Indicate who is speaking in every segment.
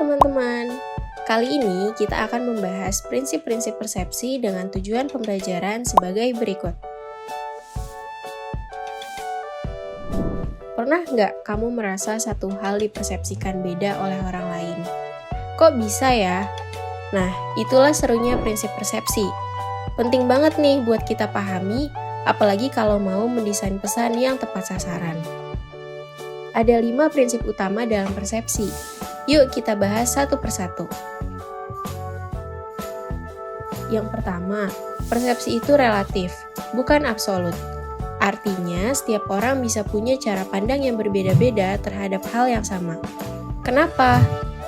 Speaker 1: teman-teman, kali ini kita akan membahas prinsip-prinsip persepsi dengan tujuan pembelajaran sebagai berikut. Pernah nggak kamu merasa satu hal dipersepsikan beda oleh orang lain? Kok bisa ya? Nah, itulah serunya prinsip persepsi. Penting banget nih buat kita pahami, apalagi kalau mau mendesain pesan yang tepat sasaran. Ada 5 prinsip utama dalam persepsi. Yuk kita bahas satu persatu. Yang pertama, persepsi itu relatif, bukan absolut. Artinya, setiap orang bisa punya cara pandang yang berbeda-beda terhadap hal yang sama. Kenapa?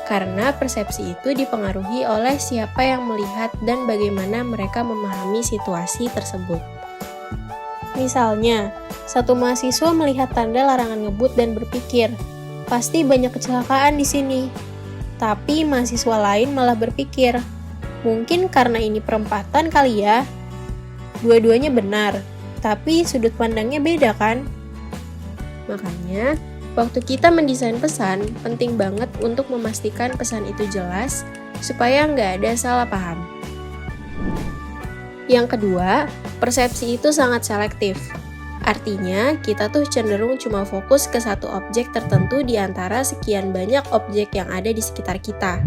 Speaker 1: Karena persepsi itu dipengaruhi oleh siapa yang melihat dan bagaimana mereka memahami situasi tersebut. Misalnya, satu mahasiswa melihat tanda larangan ngebut dan berpikir, pasti banyak kecelakaan di sini. Tapi mahasiswa lain malah berpikir, mungkin karena ini perempatan kali ya. Dua-duanya benar, tapi sudut pandangnya beda kan? Makanya, waktu kita mendesain pesan, penting banget untuk memastikan pesan itu jelas, supaya nggak ada salah paham. Yang kedua, persepsi itu sangat selektif. Artinya, kita tuh cenderung cuma fokus ke satu objek tertentu di antara sekian banyak objek yang ada di sekitar kita.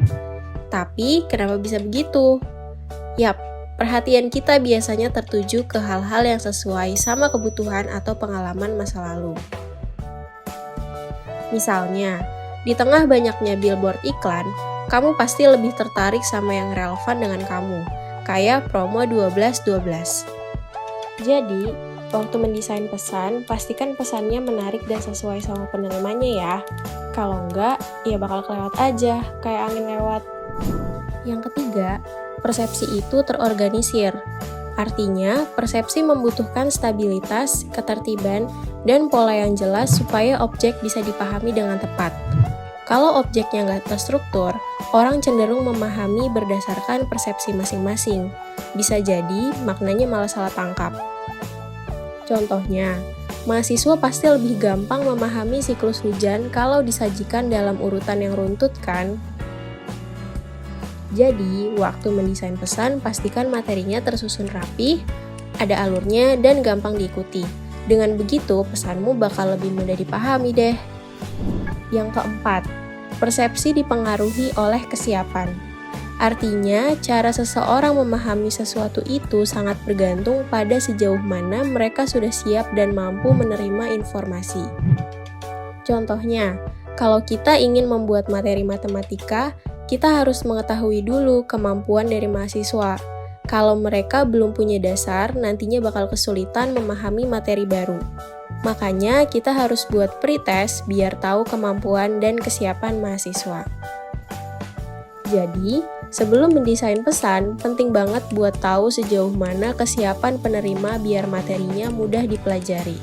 Speaker 1: Tapi, kenapa bisa begitu? Yap, perhatian kita biasanya tertuju ke hal-hal yang sesuai sama kebutuhan atau pengalaman masa lalu. Misalnya, di tengah banyaknya billboard iklan, kamu pasti lebih tertarik sama yang relevan dengan kamu, kayak promo 12-12. Jadi, waktu mendesain pesan, pastikan pesannya menarik dan sesuai sama penerimanya ya. Kalau enggak, ya bakal kelewat aja, kayak angin lewat. Yang ketiga, persepsi itu terorganisir. Artinya, persepsi membutuhkan stabilitas, ketertiban, dan pola yang jelas supaya objek bisa dipahami dengan tepat. Kalau objeknya nggak terstruktur, orang cenderung memahami berdasarkan persepsi masing-masing. Bisa jadi maknanya malah salah tangkap. Contohnya, mahasiswa pasti lebih gampang memahami siklus hujan kalau disajikan dalam urutan yang runtut kan? Jadi, waktu mendesain pesan, pastikan materinya tersusun rapi, ada alurnya, dan gampang diikuti. Dengan begitu, pesanmu bakal lebih mudah dipahami deh. Yang keempat, persepsi dipengaruhi oleh kesiapan. Artinya, cara seseorang memahami sesuatu itu sangat bergantung pada sejauh mana mereka sudah siap dan mampu menerima informasi. Contohnya, kalau kita ingin membuat materi matematika, kita harus mengetahui dulu kemampuan dari mahasiswa. Kalau mereka belum punya dasar, nantinya bakal kesulitan memahami materi baru. Makanya, kita harus buat pretest biar tahu kemampuan dan kesiapan mahasiswa. Jadi, sebelum mendesain pesan, penting banget buat tahu sejauh mana kesiapan penerima biar materinya mudah dipelajari.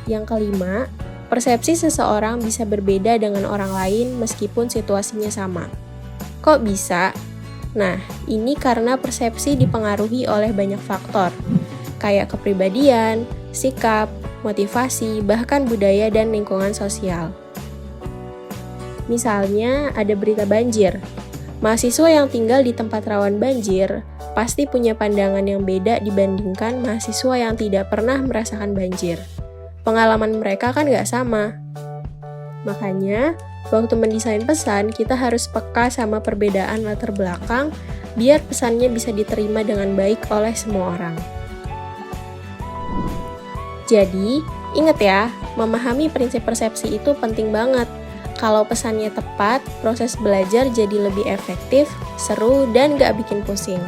Speaker 1: Yang kelima, persepsi seseorang bisa berbeda dengan orang lain meskipun situasinya sama. Kok bisa? Nah, ini karena persepsi dipengaruhi oleh banyak faktor, kayak kepribadian, sikap, motivasi, bahkan budaya dan lingkungan sosial. Misalnya, ada berita banjir. Mahasiswa yang tinggal di tempat rawan banjir pasti punya pandangan yang beda dibandingkan mahasiswa yang tidak pernah merasakan banjir. Pengalaman mereka kan nggak sama. Makanya, waktu mendesain pesan, kita harus peka sama perbedaan latar belakang biar pesannya bisa diterima dengan baik oleh semua orang. Jadi, ingat ya, memahami prinsip persepsi itu penting banget. Kalau pesannya tepat, proses belajar jadi lebih efektif, seru, dan nggak bikin pusing.